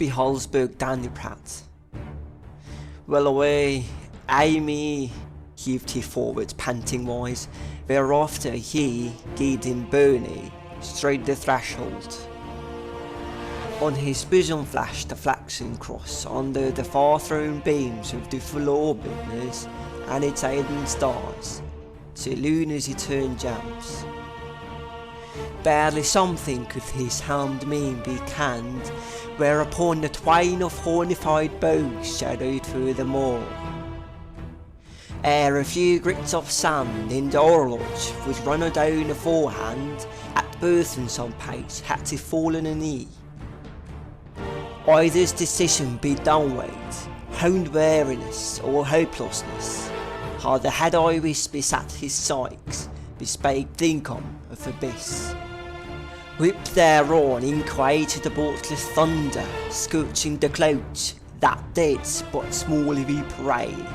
Beholdsburg Dandyprat. Well away, aye me, heaved he forward panting-wise, whereafter he, Gideon Burney, strode the threshold. On his bosom flashed the flaxen cross under the far-thrown beams of the full orbitness and its aiding stars, to luna's eternal gems. Barely something could his helmed mien be canned, whereupon the twain of hornified bows shadowed furthermore. Ere a few grits of sand in the horologe was run down the forehand, at birth some pace had he fallen a knee. Either's decision be downward, honed weariness or hopelessness, had the head iris besat his sykes, bespake the income of abyss. Whipped thereon inquieted the boltless thunder, scorching the clouds that did but smallly parade.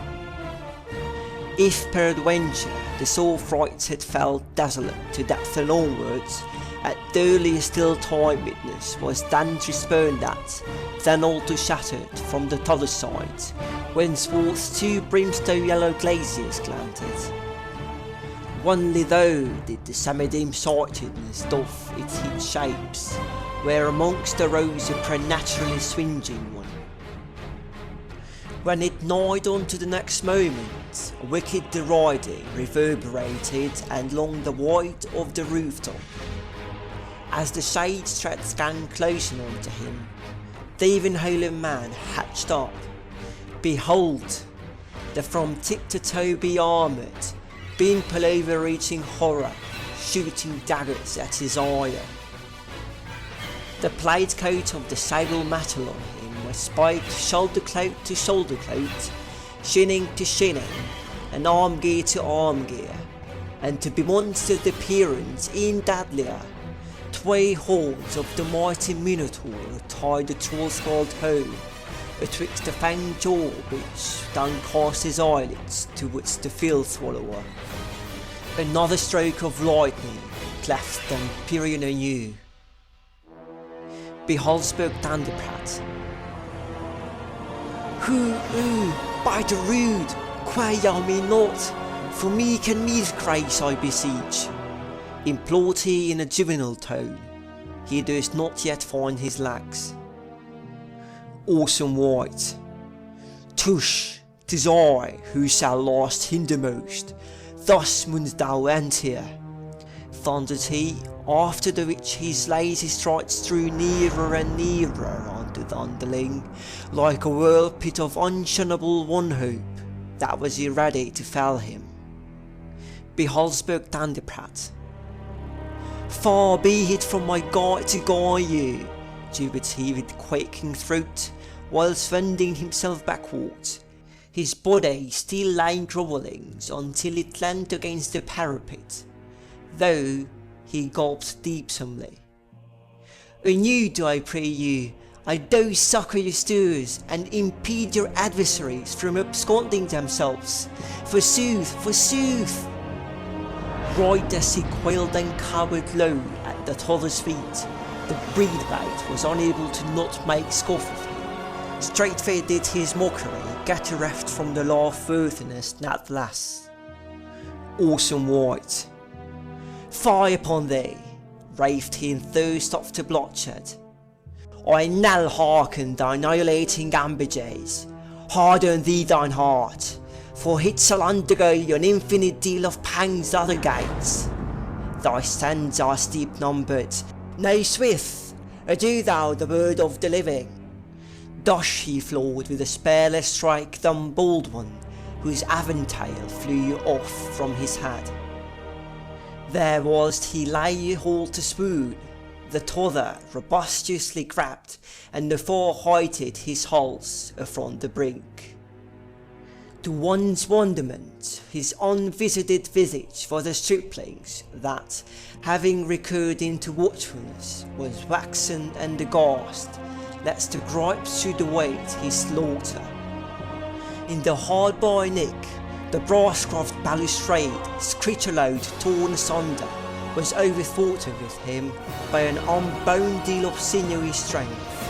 If peradventure the sore frights had felt desolate to depth onwards, at the earliest still time witness was then to spurn that, then all too shattered from the t'other side, whenceforth two brimstone yellow glaciers glanted. Only though did the semi-dim sightedness doff its hid shapes, where amongst the rows a preternaturally swinging one. When it nighed on to the next moment, a wicked deriding reverberated along the white of the rooftop. As the shades tread scanned closer onto him, the even holy man hatched up. Behold, the from tip to toe be-armoured, being pullover reaching horror, shooting daggers at his ire. The plaid coat of the sable metal on him was spiked shoulder clout to shoulder clout, shinning to shinning, and arm gear to arm gear, and to bemonstered appearance in deadlier, tway horns of the mighty Minotaur tied the troll-skulled hoe, betwixt the fanged jaw which downcast his eyelids towards the field swallower. Another stroke of lightning cleft the Empyrean anew. Beholdsburg Dandyprat. Who, by the rude, quail me not, for me can meet grace I beseech. Implored he in a juvenile tone, he durst not yet find his legs. Awesome White. Tush, 'tis I who shall last hindermost, thus must thou enter, thundered he, after the which his lazy strides drew nearer and nearer unto the underling, like a whirlpit of unshunnable one hope that was ready to fell him. Beholdsburg Dandyprat. Far be it from my guide to guide you, gibbered he with quaking throat, whilst wending himself backwards, his body still lying grovelling until it leant against the parapet, though he gulped deepsomely. Anew do I pray you, I do succour your steers, and impede your adversaries from absconding themselves. Forsooth! Right as he quailed and cowered low at the t'other's feet, the breedbait was unable to not make scoff of him. Straightway did his mockery get reft from the law-worthiness naytheless. Awesome White. Fie upon thee, raved he in thirst after bloodshed. I nell hearken thy annihilating ambages, harden thee thine heart, for it shall undergo an infinite deal of pangs other gates. Thy sins are steep numbered, nay swift, adieu thou the word of the living. Thus he floored with a spareless strike the bold one, whose aventail flew off from his head. There whilst he lay hold to swoon, the t'other robusteously grabbed, and the four heighted his hulls upon the brink. To one's wonderment, his unvisited visage was a stripling's that, having recurred into watchfulness, was waxen and aghast, lest the gripes should await his slaughter. In the hard-by neck, the brass-carved balustrade, screech-aloud torn asunder, was overthought with him by an unbound deal of sinewy strength.